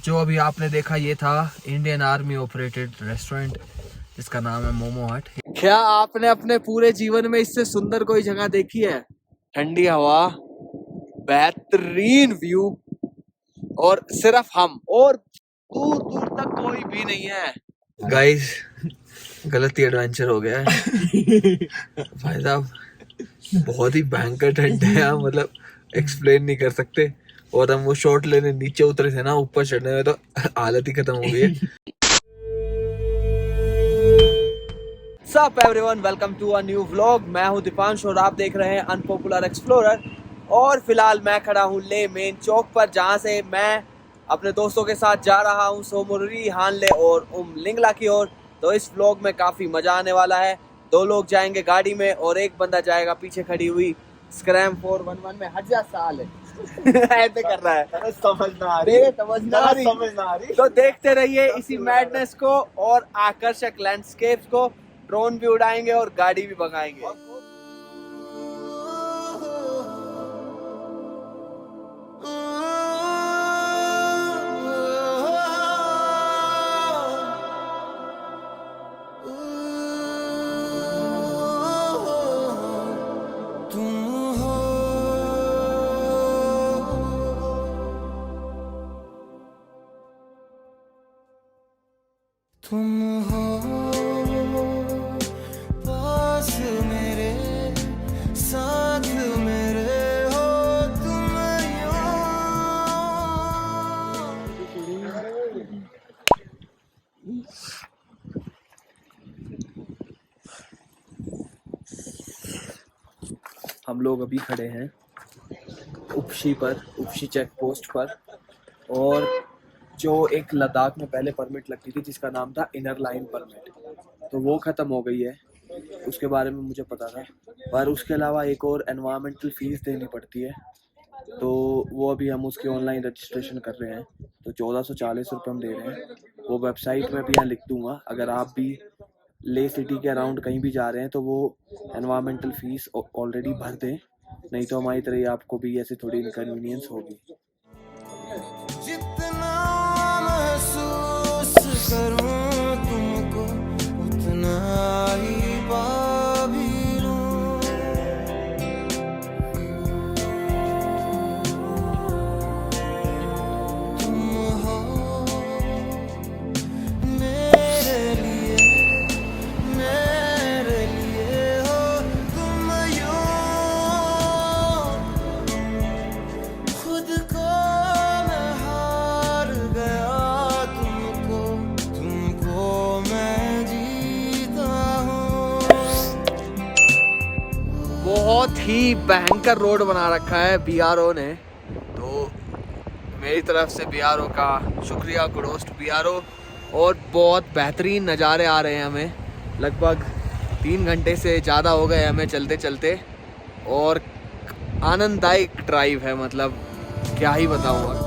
जो अभी आपने देखा ये था इंडियन आर्मी ऑपरेटेड रेस्टोरेंट जिसका नाम है मोमो हट। क्या आपने अपने पूरे जीवन में इससे सुंदर कोई जगह देखी है? ठंडी हवा, बेहतरीन व्यू और सिर्फ हम और दूर दूर तक कोई भी नहीं है। गाइस गलत ही एडवेंचर हो गया है। भाई साहब बहुत ही भयंकर ठंड है यहाँ, मतलब एक्सप्लेन नहीं कर सकते। और हम वो शॉट लेने नीचे उतरे थे ना, ऊपर चढ़ने में तो हालत ही खत्म हो गई है। Sup everyone, welcome to a new vlog। मैं हूँ दीपांश और आप देख रहे हैं अनपॉपुलर एक्सप्लोरर। और फिलहाल मैं खड़ा हूँ ले मेन चौक पर, जहाँ से मैं अपने दोस्तों के साथ जा रहा हूँ सोमुरी, हानले और लिंगला की ओर। तो इस व्लॉग में काफ़ी मज़ा आने वाला है। दो लोग जाएंगे गाड़ी में और एक बंदा जाएगा पीछे खड़ी हुई स्क्रैम 411 में। हट जा साल ऐसे कर रहा है, समझ ना आ रही। तो देखते रहिए इसी मैडनेस को और आकर्षक लैंडस्केप्स को। ड्रोन भी उड़ाएंगे और गाड़ी भी भगाएंगे। तुम हो पास मेरे, साथ मेरे हो तुम हम लोग अभी खड़े हैं उपशी चेक पोस्ट पर। और जो एक लद्दाख में पहले परमिट लगती थी जिसका नाम था इनर लाइन परमिट, तो वो ख़त्म हो गई है। उसके बारे में मुझे पता था, पर उसके अलावा एक और एनवायरमेंटल फ़ीस देनी पड़ती है। तो वो अभी हम उसकी ऑनलाइन रजिस्ट्रेशन कर रहे हैं। तो 1440 रुपये हम दे रहे हैं। वो वेबसाइट में भी यहाँ लिख दूँगा। अगर आप भी ले सिटी के अराउंड कहीं भी जा रहे हैं तो वो एनवायरमेंटल फ़ीस ऑलरेडी भर दें, नहीं तो हमारी तरह आपको भी ऐसे थोड़ी इनकन्वीनियंस होगी। जितना महसूस करूं तुमको उतना ही पा भी लूं। तुम हो मेरे लिए हो तुम यूं खुद को बहुत ही भयंकर रोड बना रखा है बीआरओ ने। तो मेरी तरफ से बीआरओ का शुक्रिया, कुडोस्ट बीआरओ। और बहुत बेहतरीन नज़ारे आ रहे हैं हमें। लगभग 3 घंटे से ज़्यादा हो गए हमें चलते चलते, और आनंददायक ड्राइव है, मतलब क्या ही बताऊँ।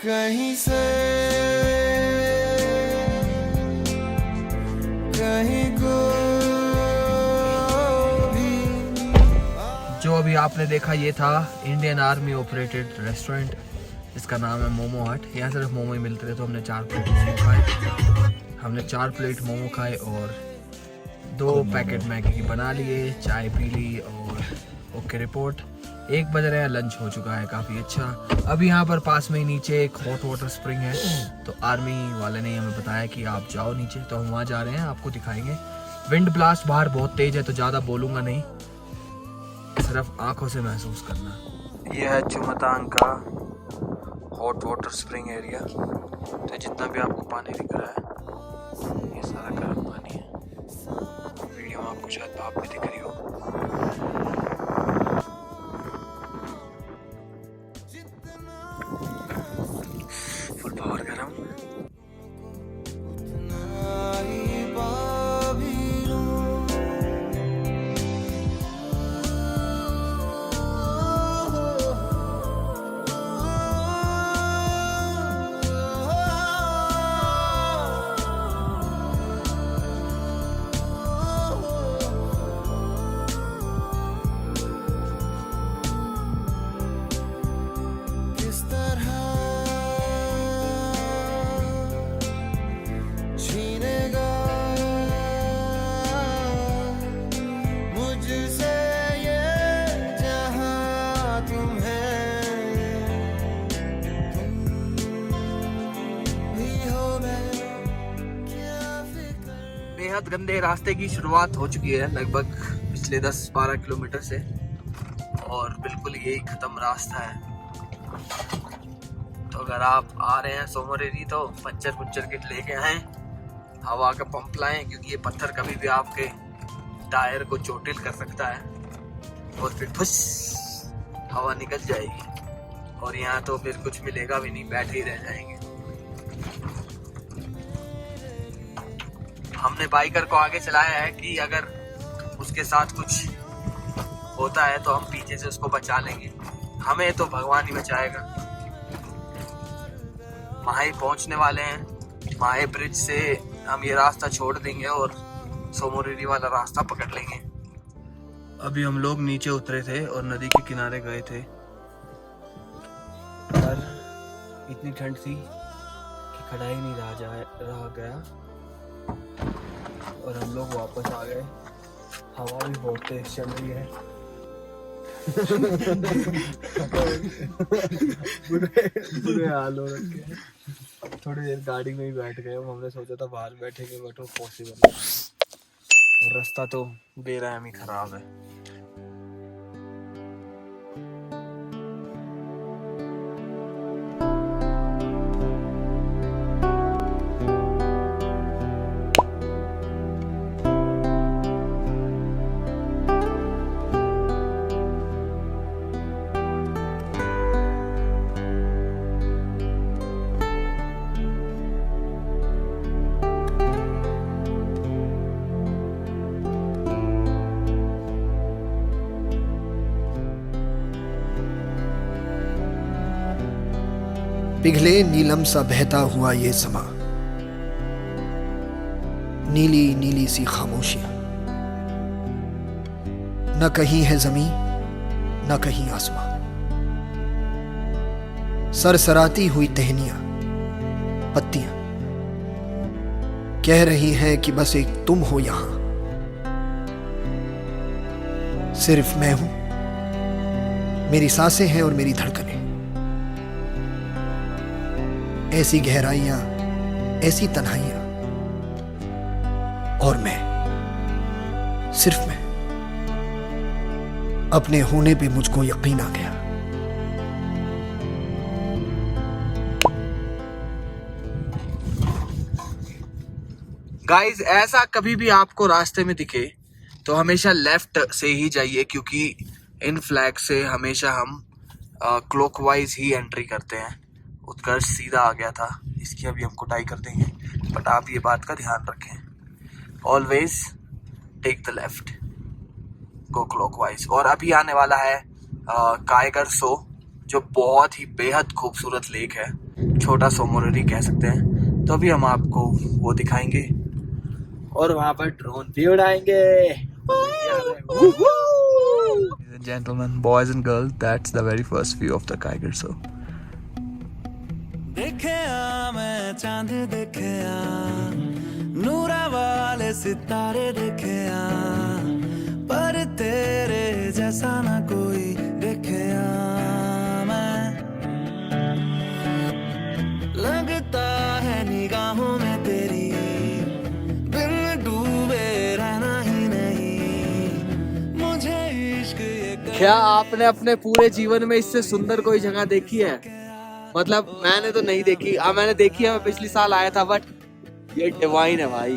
कहीं से कहीं को भी। जो अभी आपने देखा ये था इंडियन आर्मी ऑपरेटेड रेस्टोरेंट जिसका नाम है मोमो हट। यहाँ सिर्फ मोमो ही मिलते थे, तो हमने 4 प्लेट मोमो खाए। हमने 4 प्लेट मोमो खाए और 2 पैकेट मैगी की बना लिए, चाय पी ली और ओके रिपोर्ट। 1 बज रहा है, लंच हो चुका है काफ़ी अच्छा। अभी यहाँ पर पास में ही नीचे एक हॉट वाटर स्प्रिंग है, तो आर्मी वाले ने हमें बताया कि आप जाओ नीचे, तो हम वहाँ जा रहे हैं, आपको दिखाएंगे। विंड ब्लास्ट बाहर बहुत तेज़ है, तो ज़्यादा बोलूँगा नहीं, सिर्फ आंखों से महसूस करना। यह है चुमतांग का हॉट वाटर स्प्रिंग एरिया। तो जितना भी आपको पानी दिख रहा है ये सारा गर्म पानी है। वीडियो में आपको शायद भाप भी दिख रही हो। फुल पावर गरम। बेहद गंदे रास्ते की शुरुआत हो चुकी है लगभग पिछले 10-12 किलोमीटर से, और बिल्कुल यही खत्म रास्ता है। तो अगर आप आ रहे हैं सोमोरेरी तो पंचर किट लेके आए, हवा का पंप लाएं, क्योंकि ये पत्थर कभी भी आपके टायर को चोटिल कर सकता है और फिर फुस हवा निकल जाएगी, और यहाँ तो फिर कुछ मिलेगा भी नहीं, बैठे ही रह जाएंगे। हमने बाइकर को आगे चलाया है कि अगर उसके साथ कुछ होता है तो हम पीछे से उसको बचा लेंगे, हमें तो भगवान ही बचाएगा। माहे पहुंचने वाले हैं, माहे ब्रिज से हम ये रास्ता छोड़ देंगे और सोमोरेरी वाला रास्ता पकड़ लेंगे। अभी हम लोग नीचे उतरे थे और नदी के किनारे गए थे, पर इतनी ठंड थी कि खड़ा ही नहीं रहा गया और हम लोग वापस आ गए। हवा भी बहुत तेज चल रही है। बुरे हाल हो रखे हैं। थोड़ी देर गाड़ी में ही बैठ गए, हमने सोचा था बाहर बैठेंगे, बट वो पॉसिबल नहीं, और रास्ता तो बेरहमी खराब है। पिघले नीलम सा बहता हुआ ये समा, नीली नीली सी खामोशियां, न कहीं है जमीन न कहीं आसमां, सरसराती हुई टहनियां पत्तियां कह रही हैं कि बस एक तुम हो यहां, सिर्फ मैं हूं, मेरी सांसें हैं और मेरी धड़कनें, ऐसी गहराइयां, ऐसी तन्हाइयां, और मैं, सिर्फ मैं। अपने होने पे मुझको यकीन आ गया। गाइस, ऐसा कभी भी आपको रास्ते में दिखे तो हमेशा लेफ्ट से ही जाइए, क्योंकि इन फ्लैग से हमेशा हम क्लॉकवाइज ही एंट्री करते हैं। उत्कर्ष सीधा आ गया था, इसकी अभी हम कुटाई कर देंगे, बट आप ये बात का ध्यान रखें, always take the left, go clockwise. और अभी आने वाला है कायगर सो, जो बहुत ही बेहद खूबसूरत लेक है, छोटा सोमोरेरी कह सकते हैं। तो अभी हम आपको वो दिखाएंगे और वहां पर ड्रोन भी उड़ाएंगे। Gentlemen, boys and girls, that's the very first view of the Kiger Show. देखे मैं चांद देखे नूरा वाले सितारे देखे, पर तेरे जैसा ना कोई देखे। मैं लगता है निगाहों में तेरी, बिन डूबे रहना ही नहीं, मुझे इश्क ये क्या आपने अपने पूरे जीवन में इससे सुंदर कोई जगह देखी है? मतलब मैंने तो नहीं देखी, मैंने देखी है, मैं पिछले साल आया था, बट ये डिवाइन है भाई।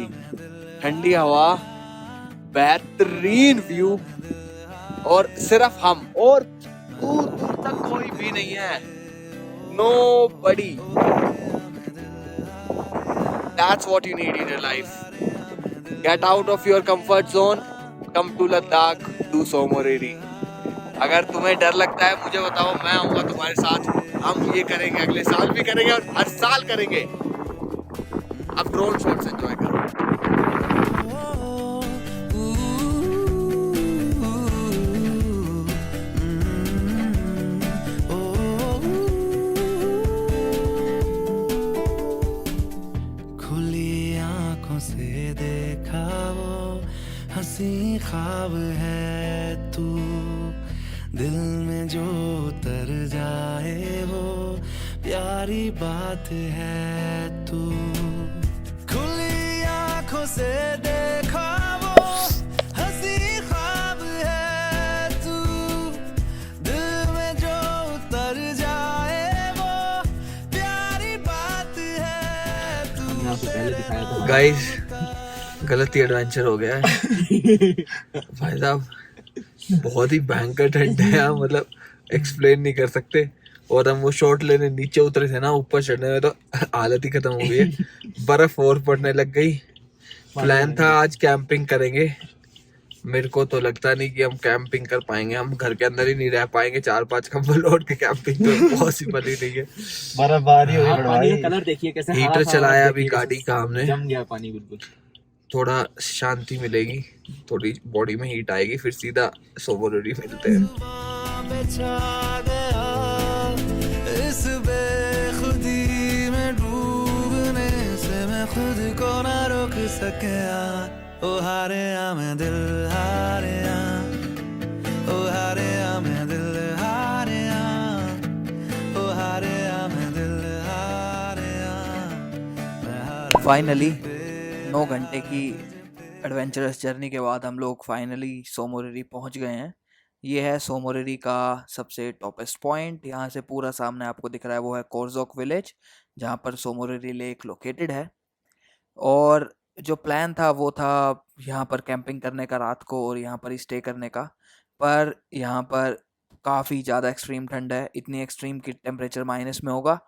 ठंडी हवा, बेहतरीन व्यू, और सिर्फ हम, और दूर दूर तक कोई भी नहीं है, nobody. That's what you need in your life. Get out of your comfort zone, come to Ladakh, do Somoreri. अगर तुम्हें डर लगता है मुझे बताओ, मैं आऊंगा तुम्हारे साथ, हम ये करेंगे, अगले साल भी करेंगे और हर साल करेंगे। अब ड्रोन शॉट्स एंजॉय करो। खुली आंखों से देखा वो हंसी ख्वाब है तू, दिल में जो उतर जाए वो प्यारी बात है तू। खुली आंखों से से पहले दिखाया था। गाइस गलत ही एडवेंचर हो गया है भाई साहब, बहुत ही भयंकर ठंड है यहाँ, मतलब एक्सप्लेन नहीं कर सकते। और हम वो शॉट लेने नीचे उतरे थे ना, ऊपर चढ़ने में तो हालत ही खत्म हो गई है, बर्फ और पड़ने लग गई। प्लान था आज कैंपिंग करेंगे, मेरे को तो लगता नहीं कि हम कैंपिंग कर पाएंगे, हम घर के अंदर ही नहीं रह पाएंगे, 4-5 कंबल ओढ़ के कैंपिंग तो पॉसिबल ही नहीं है। बर्फबारी हुई पानी का कलर देखिए कैसे हीटर हरा सा, चलाया अभी देखिए गाड़ी का हमने, जम गया पानी बिल्कुल। थोड़ा शांति मिलेगी, थोड़ी बॉडी में हीट आएगी, फिर सीधा सोमोरिरी मिलते हैं। छा गया इस बेखुदी में डूबने से मैं खुद को ना रोक सकिया। ओ हारे मैं दिल हारे, ओ हारे मैं दिल हारे, ओ हारे मैं दिल हारे। फाइनली 9 घंटे की एडवेंचरस जर्नी के बाद हम लोग फाइनली सोमोरिरी पहुंच गए हैं। ये है सोमोरिरी का सबसे टॉपेस्ट पॉइंट। यहाँ से पूरा सामने आपको दिख रहा है वो है कोरजोक विलेज, जहाँ पर सोमोरिरी लेक लोकेटेड है। और जो प्लान था वो था यहाँ पर कैंपिंग करने का रात को और यहाँ पर ही स्टे करने का, पर यहाँ पर काफ़ी ज़्यादा एक्सट्रीम ठंड है, इतनी एक्सट्रीम कि टेम्परेचर माइनस में होगा,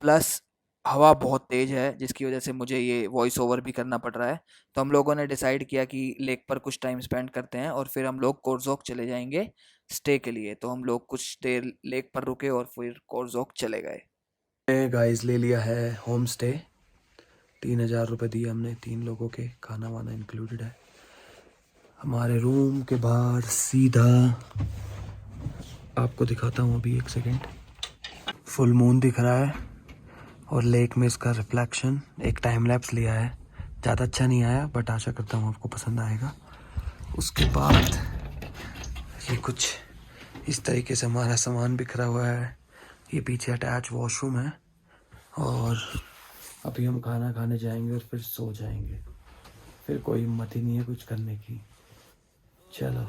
प्लस हवा बहुत तेज़ है जिसकी वजह से मुझे ये वॉइस ओवर भी करना पड़ रहा है। तो हम लोगों ने डिसाइड किया कि लेक पर कुछ टाइम स्पेंड करते हैं और फिर हम लोग कोरजोक चले जाएंगे स्टे के लिए। तो हम लोग कुछ देर लेक पर रुके और फिर कोरजोक चले गए। गाइस ले लिया है होम स्टे, 3000 रुपये दिए हमने, 3 लोगों के, खाना वाना इंक्लूडेड है। हमारे रूम के बाहर सीधा आपको दिखाता हूँ अभी, 1 सेकेंड, फुल मून दिख रहा है और लेक में इसका रिफ्लेक्शन। एक टाइम लैप्स लिया है, ज़्यादा अच्छा नहीं आया बट आशा करता हूँ आपको पसंद आएगा। उसके बाद ये कुछ इस तरीके से हमारा सामान बिखरा हुआ है। ये पीछे अटैच वॉशरूम है और अभी हम खाना खाने जाएंगे और फिर सो जाएंगे, फिर कोई हिम्मत ही नहीं है कुछ करने की। चलो।